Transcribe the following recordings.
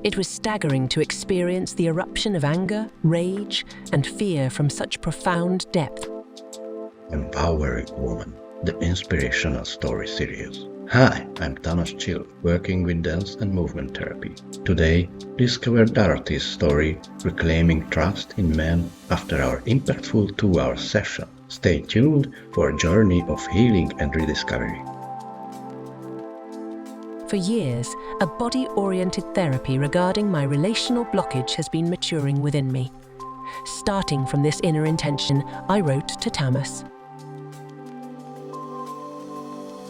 It was staggering to experience the eruption of anger, rage, and fear from such profound depth. Empowering Woman, the Inspirational Story series. Hi, I'm Thomas Chill, working with dance and movement therapy. Today, discover Dorothy's story, reclaiming trust in men after our impactful 2-hour session. Stay tuned for a journey of healing and rediscovery. For years, a body-oriented therapy regarding my relational blockage has been maturing within me. Starting from this inner intention, I wrote to Thomas.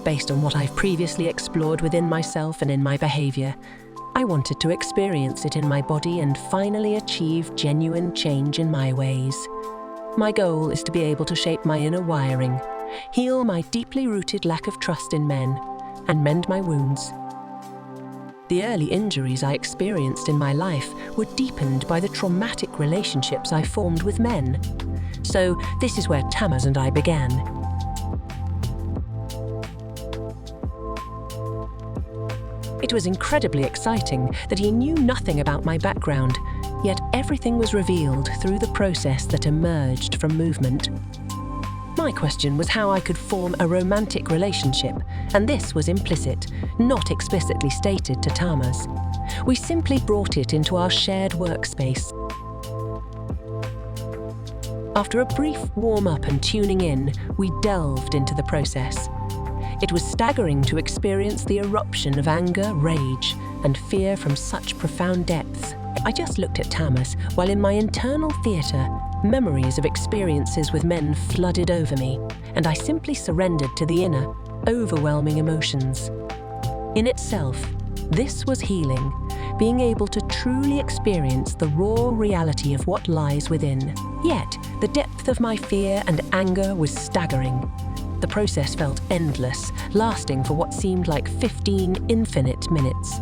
Based on what I've previously explored within myself and in my behavior, I wanted to experience it in my body and finally achieve genuine change in my ways. My goal is to be able to shape my inner wiring, heal my deeply rooted lack of trust in men, and mend my wounds. The early injuries I experienced in my life were deepened by the traumatic relationships I formed with men. So this is where Thomas and I began. It was incredibly exciting that he knew nothing about my background, yet everything was revealed through the process that emerged from movement. My question was how I could form a romantic relationship, and this was implicit, not explicitly stated to Thomas. We simply brought it into our shared workspace. After a brief warm-up and tuning in, we delved into the process. It was staggering to experience the eruption of anger, rage, and fear from such profound depths. I just looked at Thomas, while in my internal theatre, memories of experiences with men flooded over me, and I simply surrendered to the inner, overwhelming emotions. In itself, this was healing, being able to truly experience the raw reality of what lies within. Yet, the depth of my fear and anger was staggering. The process felt endless, lasting for what seemed like 15 infinite minutes.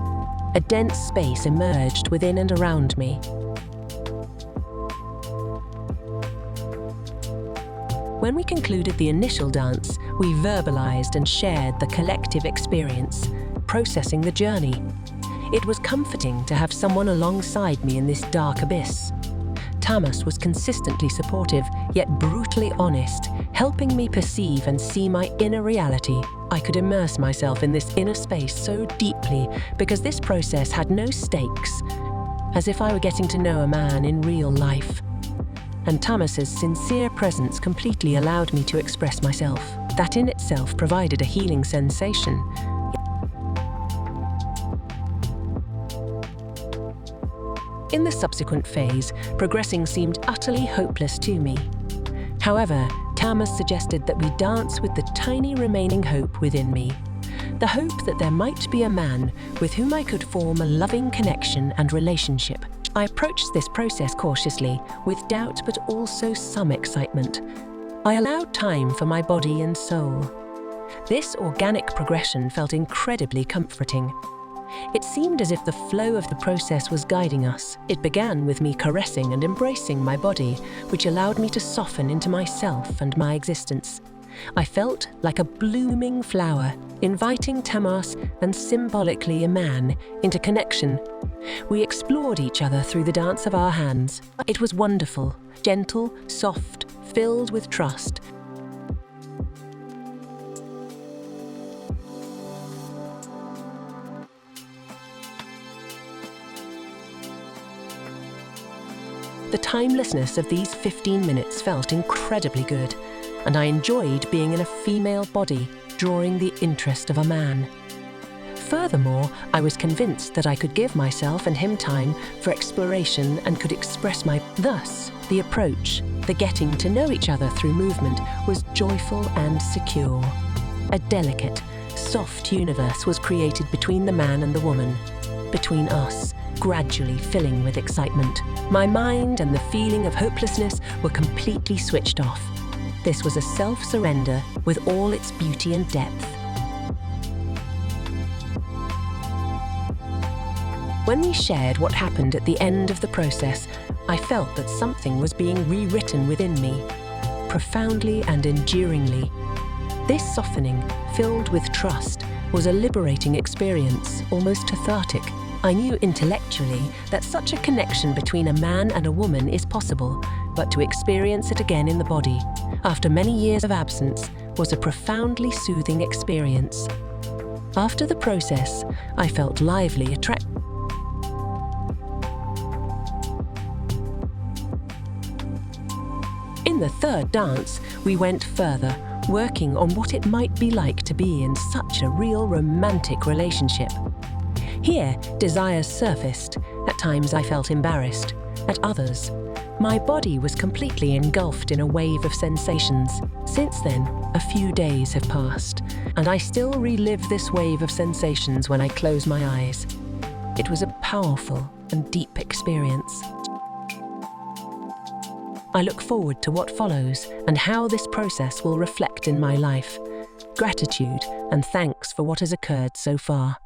A dense space emerged within and around me. When we concluded the initial dance, we verbalized and shared the collective experience, processing the journey. It was comforting to have someone alongside me in this dark abyss. Thomas was consistently supportive, yet brutally honest, helping me perceive and see my inner reality. I could immerse myself in this inner space so deeply because this process had no stakes, as if I were getting to know a man in real life. And Thomas's sincere presence completely allowed me to express myself. That in itself provided a healing sensation. In the subsequent phase, progressing seemed utterly hopeless to me. However, Thomas suggested that we dance with the tiny remaining hope within me. The hope that there might be a man with whom I could form a loving connection and relationship. I approached this process cautiously, with doubt but also some excitement. I allowed time for my body and soul. This organic progression felt incredibly comforting. It seemed as if the flow of the process was guiding us. It began with me caressing and embracing my body, which allowed me to soften into myself and my existence. I felt like a blooming flower, inviting Thomas and symbolically a man into connection. We explored each other through the dance of our hands. It was wonderful, gentle, soft, filled with trust. The timelessness of these 15 minutes felt incredibly good, and I enjoyed being in a female body, drawing the interest of a man. Furthermore, I was convinced that I could give myself and him time for exploration and could express my... Thus, the approach, the getting to know each other through movement, was joyful and secure. A delicate, soft universe was created between the man and the woman, between us, gradually filling with excitement. My mind and the feeling of hopelessness were completely switched off. This was a self-surrender with all its beauty and depth. When we shared what happened at the end of the process, I felt that something was being rewritten within me, profoundly and enduringly. This softening, filled with trust, was a liberating experience, almost cathartic. I knew intellectually that such a connection between a man and a woman is possible, but to experience it again in the body, after many years of absence, was a profoundly soothing experience. After the process, I felt lively, attracted. In the third dance, we went further, working on what it might be like to be in such a real romantic relationship. Here, desires surfaced. At times I felt embarrassed. At others, my body was completely engulfed in a wave of sensations. Since then, a few days have passed, and I still relive this wave of sensations when I close my eyes. It was a powerful and deep experience. I look forward to what follows and how this process will reflect in my life. Gratitude and thanks for what has occurred so far.